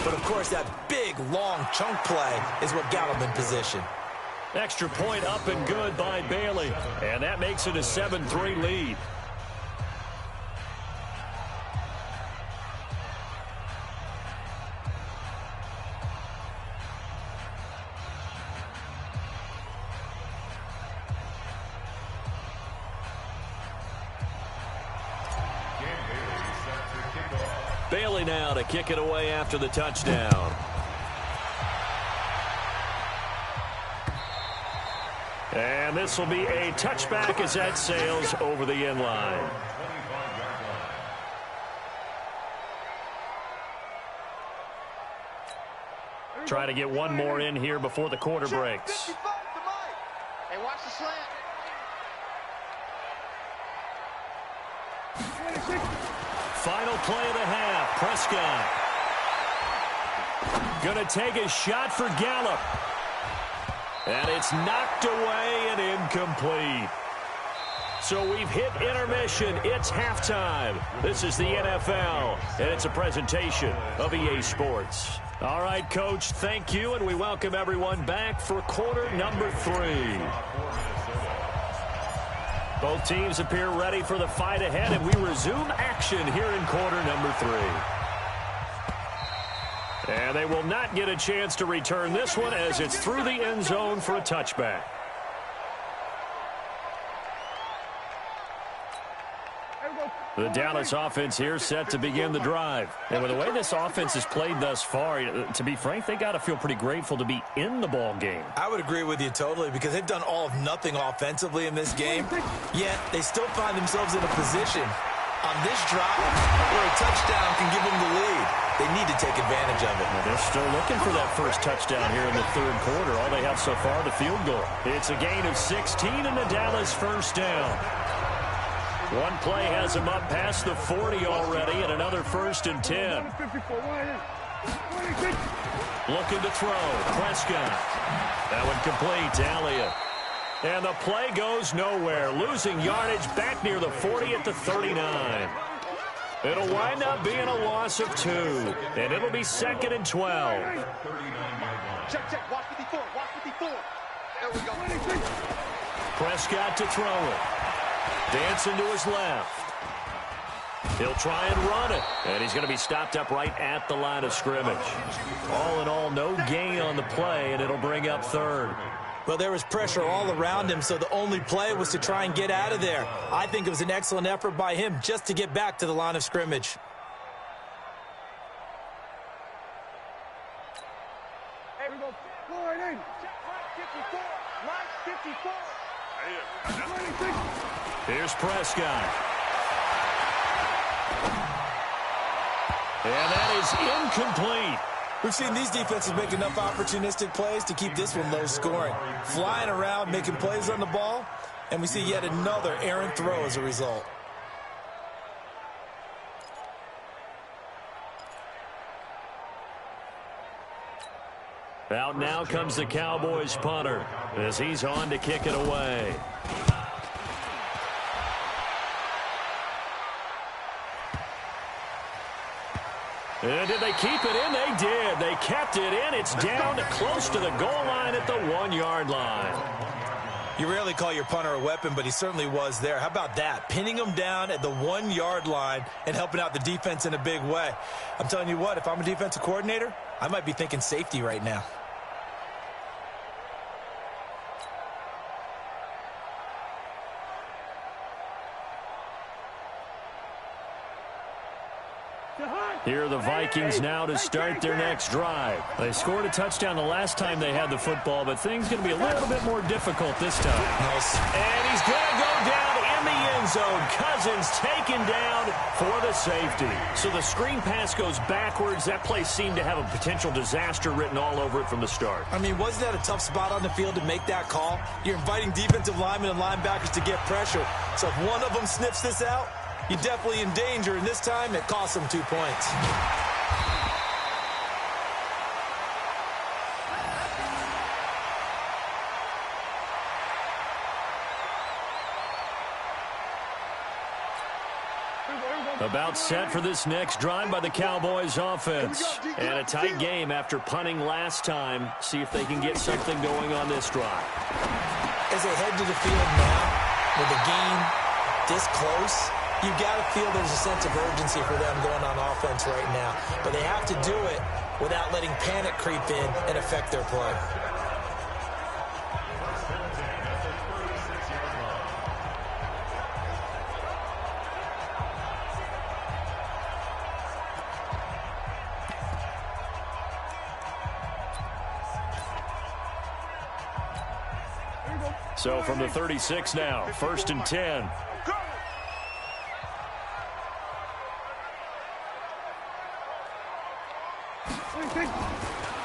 But, of course, that big, long chunk play is what got him in position. Extra point up and good by Bailey. And that makes it a 7-3 lead. Bailey now to kick it away after the touchdown. And this will be a touchback as that sails over the end line. Try to get one more in here before the quarter breaks. Hey, watch the slant. Final play of the half. Prescott. Going to take a shot for Gallup. And it's knocked away and incomplete. So we've hit intermission. It's halftime. This is the NFL, and it's a presentation of EA Sports. All right, Coach, thank you, and we welcome everyone back for quarter number 3. Both teams appear ready for the fight ahead, and we resume action here in quarter number 3. And they will not get a chance to return this one as it's through the end zone for a touchback. The Dallas offense here set to begin the drive. And with the way this offense has played thus far, to be frank, they got to feel pretty grateful to be in the ball game. I would agree with you totally because they've done all of nothing offensively in this game, yet they still find themselves in a position on this drive where a touchdown can give them the lead. They need to take advantage of it. Well, they're still looking for that first touchdown here in the third quarter. All they have so far, the field goal. It's a gain of 16 and the Dallas first down. One play has him up past the 40 already and another 1st and 10. Looking to throw. Prescott. That one complete to Elliott. And the play goes nowhere. Losing yardage back near the 40 at the 39. It'll wind up being a loss of 2. And it'll be 2nd and 12. Check. Watch 54. Watch 54. There we go. Prescott to throw it. Dancing to his left. He'll try and run it. And he's going to be stopped up right at the line of scrimmage. All in all, no gain on the play, and it'll bring up 3rd. Well, there was pressure all around him, so the only play was to try and get out of there. I think it was an excellent effort by him just to get back to the line of scrimmage. Hey, we go. Forward in. Check line 54. Line 54. Here's Prescott. And that is incomplete. We've seen these defenses make enough opportunistic plays to keep this one low scoring. Flying around, making plays on the ball, and we see yet another errant throw as a result. Out now comes the Cowboys punter as he's on to kick it away. And did they keep it in? They did. They kept it in. It's down to close to the goal line at the 1-yard line. You rarely call your punter a weapon, but he certainly was there. How about that? Pinning him down at the 1-yard line and helping out the defense in a big way. I'm telling you what, if I'm a defensive coordinator, I might be thinking safety right now. Here are the Vikings now to start their next drive. They scored a touchdown the last time they had the football, but things going to be a little bit more difficult this time. And he's going to go down in the end zone. Cousins taken down for the safety. So the screen pass goes backwards. That play seemed to have a potential disaster written all over it from the start. I mean, wasn't that a tough spot on the field to make that call? You're inviting defensive linemen and linebackers to get pressure. So if one of them sniffs this out, you're definitely in danger, and this time it cost them 2 points. About set for this next drive by the Cowboys offense. And a tight game after punting last time. See if they can get something going on this drive. As they head to the field now, with the game this close, you've got to feel there's a sense of urgency for them going on offense right now. But they have to do it without letting panic creep in and affect their play. So from the 36 now, 1st and 10.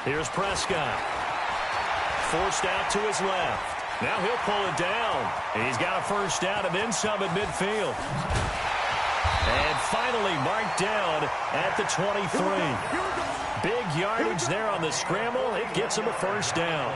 Here's Prescott. Forced out to his left. Now he'll pull it down. He's got a first down and then some at midfield. And finally marked down at the 23. Big yardage there on the scramble. It gets him a first down.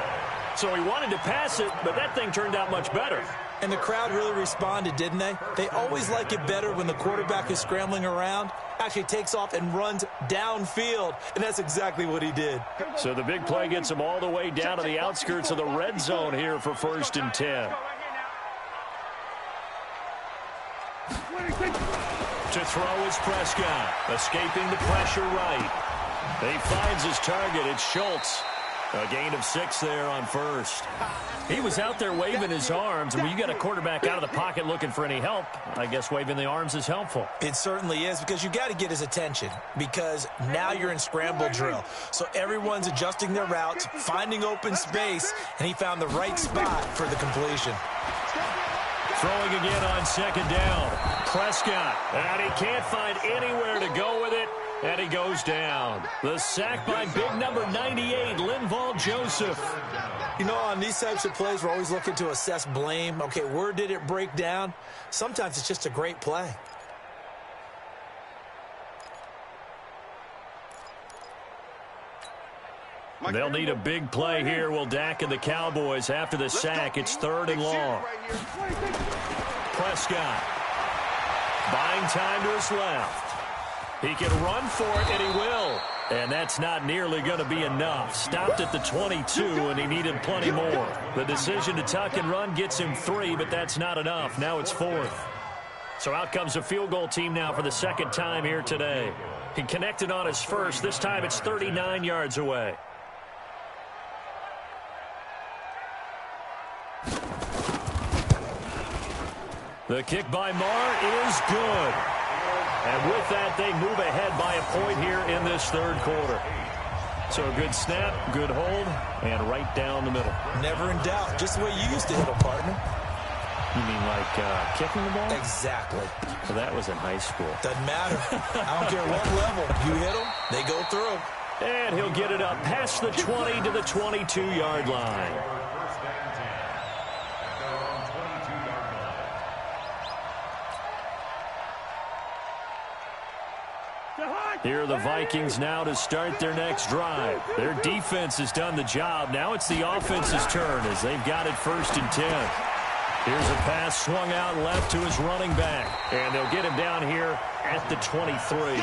So he wanted to pass it, but that thing turned out much better. And the crowd really responded, didn't they? They always like it better when the quarterback is scrambling around, actually takes off and runs downfield, and that's exactly what he did. So the big play gets him all the way down to the outskirts of the red zone here for 1st and 10. To throw is Prescott, escaping the pressure right. He finds his target. It's Schultz. A gain of 6 there on first. He was out there waving his arms, and when you got a quarterback out of the pocket looking for any help, I guess waving the arms is helpful. It certainly is, because you got to get his attention, because now you're in scramble drill. So everyone's adjusting their routes, finding open space, and he found the right spot for the completion. Throwing again on 2nd down. Prescott, and he can't find anywhere to go with it. And he goes down. The sack by big number 98, Linval Joseph. You know, on these types of plays, we're always looking to assess blame. Okay, where did it break down? Sometimes it's just a great play. They'll need a big play here, will Dak and the Cowboys. After the sack, it's 3rd and long. Prescott. Buying time to his left. He can run for it, and he will. And that's not nearly going to be enough. Stopped at the 22, and he needed plenty more. The decision to tuck and run gets him 3, but that's not enough. Now it's 4th. So out comes a field goal team now for the 2nd time here today. He connected on his first. This time it's 39 yards away. The kick by Marr is good. And with that, they move ahead by a point here in this 3rd quarter. So a good snap, good hold, and right down the middle. Never in doubt. Just the way you used to hit a partner. You mean like kicking the ball? Exactly. Well, that was in high school. Doesn't matter. I don't care what level. You hit them, they go through. And he'll get it up past the 20 to the 22-yard line. Here are the Vikings now to start their next drive. Their defense has done the job. Now it's the offense's turn as they've got it 1st and 10. Here's a pass swung out left to his running back. And they'll get him down here at the 23.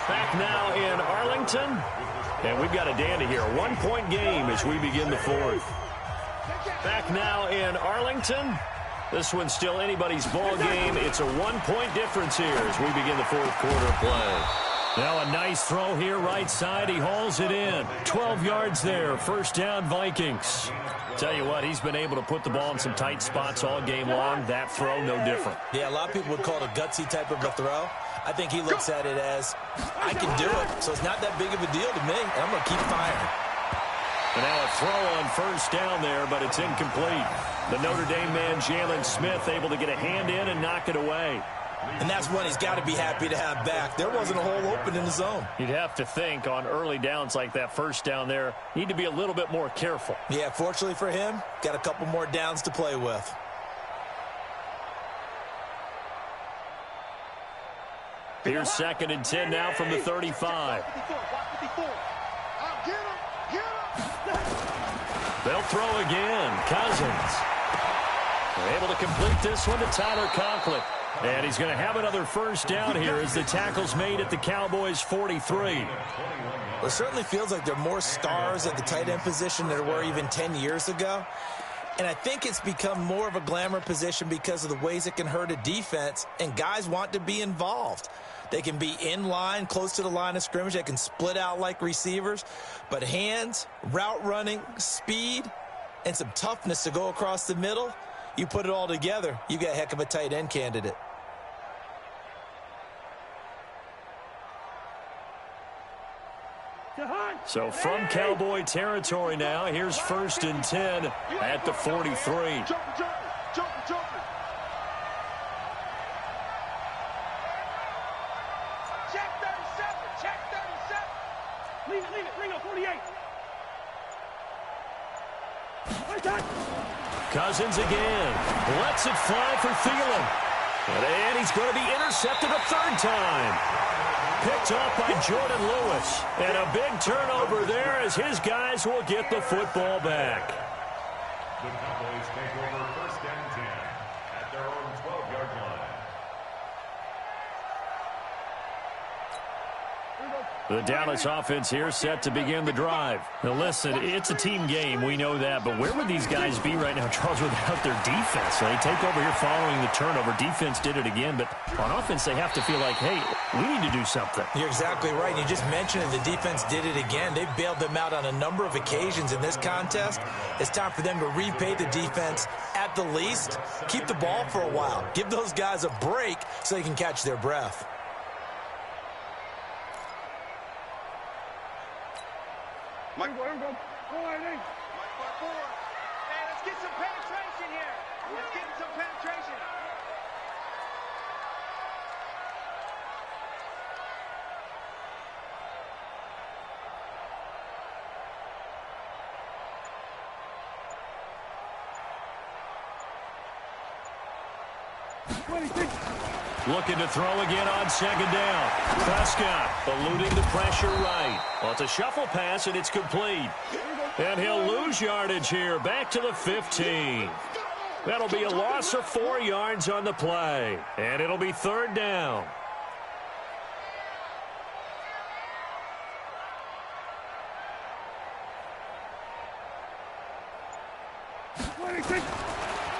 Back now in Arlington. And we've got a dandy here. A 1-point game as we begin the 4th. Back now in Arlington. This one's still anybody's ball game. It's a 1-point difference here as we begin the 4th quarter play. Now a nice throw here right side. He hauls it in. 12 yards there. First down, Vikings. Tell you what, he's been able to put the ball in some tight spots all game long. That throw, no different. Yeah, a lot of people would call it a gutsy type of a throw. I think he looks at it as, I can do it, so it's not that big of a deal to me, and I'm going to keep firing. And now a throw on first down there, but it's incomplete. The Notre Dame man, Jalen Smith, able to get a hand in and knock it away. And that's one he's got to be happy to have back. There wasn't a hole open in the zone. You'd have to think on early downs like that first down there, need to be a little bit more careful. Yeah, fortunately for him, got a couple more downs to play with. Here's 2nd and 10 now from the 35. They'll throw again. Cousins. They're able to complete this one to Tyler Conklin. And he's going to have another first down here as the tackle's made at the Cowboys' 43. Well, it certainly feels like there are more stars at the tight end position than there were even 10 years ago. And I think it's become more of a glamour position because of the ways it can hurt a defense, and guys want to be involved. They can be in line, close to the line of scrimmage. They can split out like receivers. But hands, route running, speed, and some toughness to go across the middle, you put it all together, you got a heck of a tight end candidate. So from Cowboy territory now, here's 1st and 10 at the 43. Check 37. Check 37. Leave it. Ringo, 48. Cousins again. Lets it fly for Thielen. And he's going to be intercepted a 3rd time. Picked off by Jordan Lewis. And a big turnover there as his guys will get the football back. The Cowboys take over 1st and 10 at their own 12-yard line. The Dallas offense here set to begin the drive. Now listen, it's a team game, we know that, but where would these guys be right now, Charles, without their defense? So they take over here following the turnover. Defense did it again, but on offense they have to feel like, hey, we need to do something. You're exactly right. You just mentioned it. The defense did it again. They've bailed them out on a number of occasions in this contest. It's time for them to repay the defense at the least. Keep the ball for a while. Give those guys a break so they can catch their breath. Mike, go. Hey, let's get some penetration here. Let's get some penetration. Looking to throw again on 2nd down. Prescott eluding the pressure right. Well, it's a shuffle pass, and it's complete. And he'll lose yardage here, back to the 15. That'll be a loss of 4 yards on the play. And it'll be 3rd down.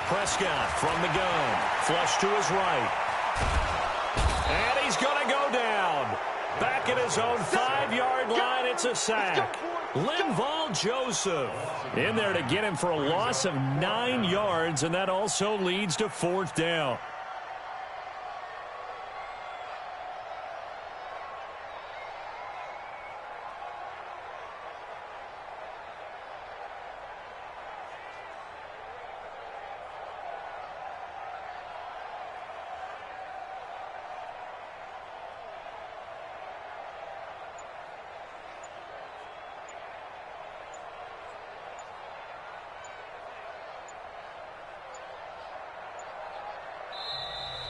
Prescott from the gun. Flush to his right. And he's going to go down. Back at his own 5-yard line, it's a sack. Linval Joseph in there to get him for a loss of 9 yards, and that also leads to 4th down.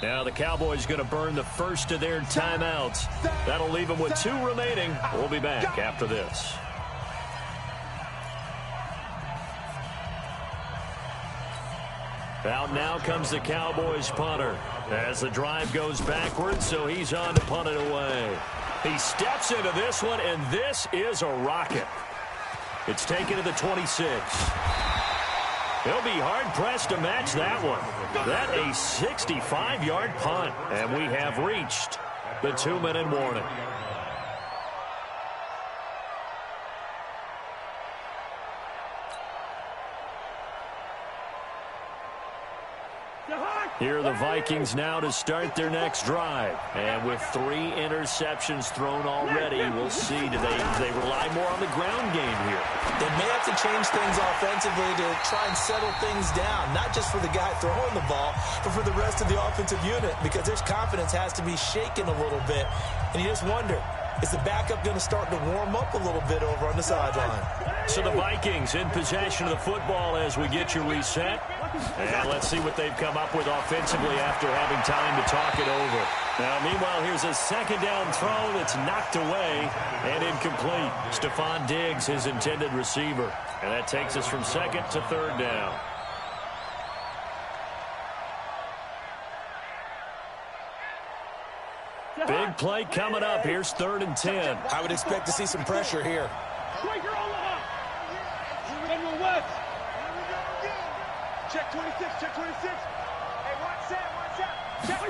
Now the Cowboys going to burn the first of their timeouts. That'll leave them with 2 remaining. We'll be back after this. Out now comes the Cowboys punter as the drive goes backwards, so he's on to punt it away. He steps into this one, and this is a rocket. It's taken to the 26. He'll be hard-pressed to match that one. That a 65-yard punt, and we have reached the 2-minute warning. Here are the Vikings now to start their next drive. And with 3 interceptions thrown already, we'll see. Do they rely more on the ground game here? They may have to change things offensively to try and settle things down, not just for the guy throwing the ball, but for the rest of the offensive unit, because their confidence has to be shaken a little bit. And you just wonder, is the backup going to start to warm up a little bit over on the sideline? So the Vikings in possession of the football as we get you reset. And let's see what they've come up with offensively after having time to talk it over. Now, meanwhile, here's a second down throw that's knocked away and incomplete. Stephon Diggs, his intended receiver. And that takes us from second to third down. Big play coming up. Here's 3rd and 10. I would expect to see some pressure here. Check 26, check 26. Hey, watch that.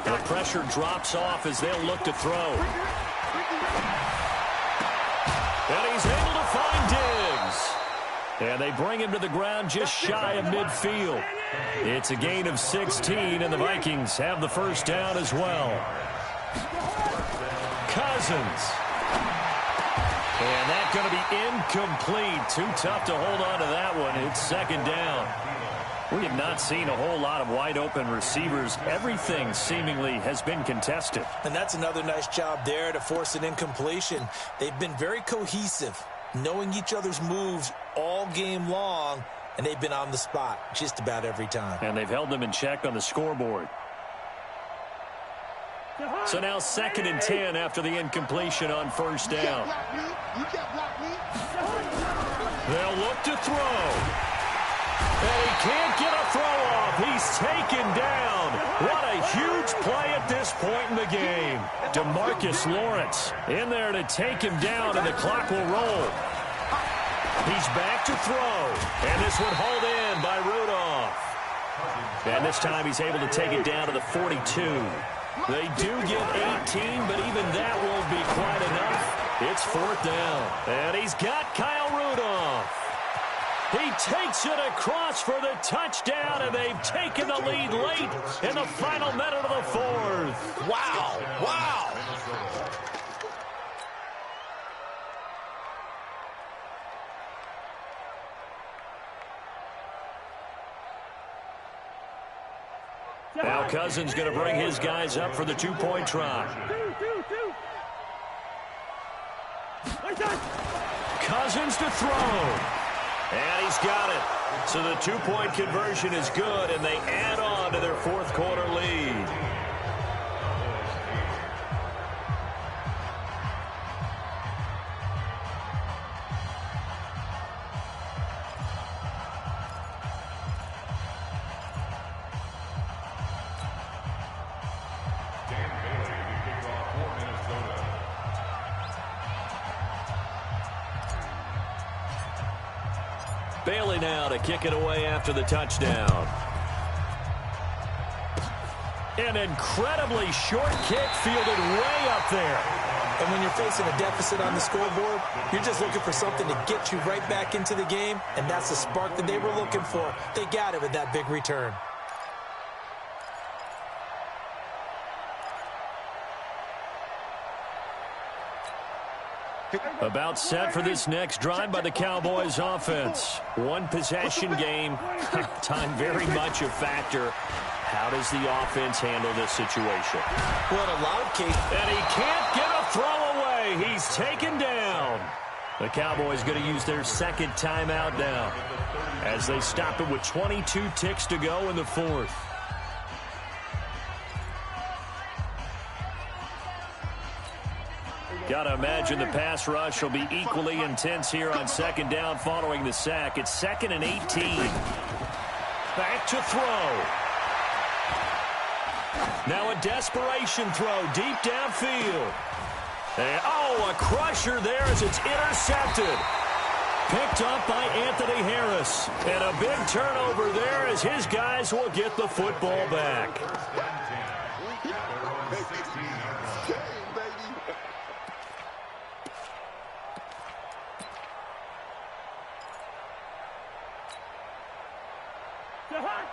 The pressure drops off as they'll look to throw. And he's able to find Diggs. And they bring him to the ground just shy of midfield. It's a gain of 16, and the Vikings have the first down as well. Cousins. And that's going to be incomplete. Too tough to hold on to that one. It's second down. We have not seen a whole lot of wide-open receivers. Everything seemingly has been contested. And that's another nice job there to force an incompletion. They've been very cohesive, knowing each other's moves all game long, and they've been on the spot just about every time. And they've held them in check on the scoreboard. So now 2nd and 10 after the incompletion on first down. They'll look to throw. And he can't get a throw off. He's taken down. What a huge play at this point in the game. DeMarcus Lawrence in there to take him down, and the clock will roll. He's back to throw. And this one hauled in by Rudolph. And this time he's able to take it down to the 42. They do get 18, but even that won't be quite enough. It's 4th down. And he's got Kyle Rudolph. He takes it across for the touchdown, and they've taken the lead late in the final minute of the 4th. Wow. Wow. Now Cousins going to bring his guys up for the 2-point try. Cousins to throw. And he's got it. So the 2-point conversion is good, and they add on to their 4th quarter lead. Bailey now to kick it away after the touchdown. An incredibly short kick fielded way up there. And when you're facing a deficit on the scoreboard, you're just looking for something to get you right back into the game, and that's the spark that they were looking for. They got it with that big return. About set for this next drive by the Cowboys offense. One possession game. Time very much a factor. How does the offense handle this situation? Well, in a lot of cases. And he can't get a throw away. He's taken down. The Cowboys going to use their 2nd timeout now as they stop it with 22 ticks to go in the 4th. Got to imagine the pass rush will be equally intense here on 2nd down following the sack. It's 2nd and 18. Back to throw. Now a desperation throw deep downfield. And, a crusher there as it's intercepted. Picked up by Anthony Harris. And a big turnover there as his guys will get the football back.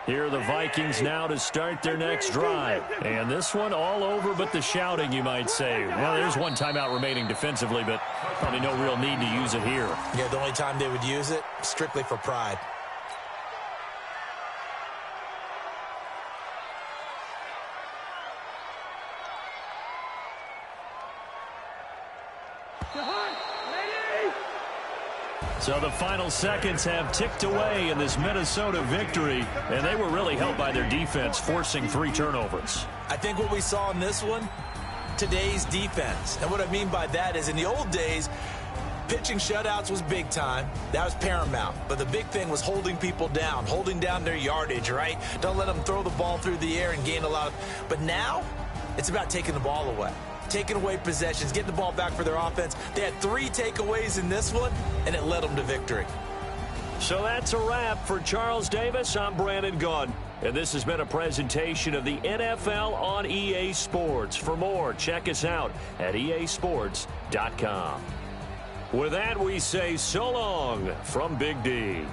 Here are the Vikings now to start their next drive. And this one all over but the shouting, you might say. Well, there's one timeout remaining defensively, but probably no real need to use it here. Yeah, the only time they would use it, strictly for pride. So the final seconds have ticked away in this Minnesota victory, and they were really helped by their defense, forcing 3 turnovers. I think what we saw in this one, today's defense. And what I mean by that is in the old days, pitching shutouts was big time. That was paramount. But the big thing was holding people down, holding down their yardage, right? Don't let them throw the ball through the air and gain a lot of... But now, it's about taking the ball away. Taking away possessions, getting the ball back for their offense. They had 3 takeaways in this one, and it led them to victory. So that's a wrap for Charles Davis. I'm Brandon Gaudin. And this has been a presentation of the NFL on EA Sports. For more, check us out at easports.com. With that, we say so long from Big D.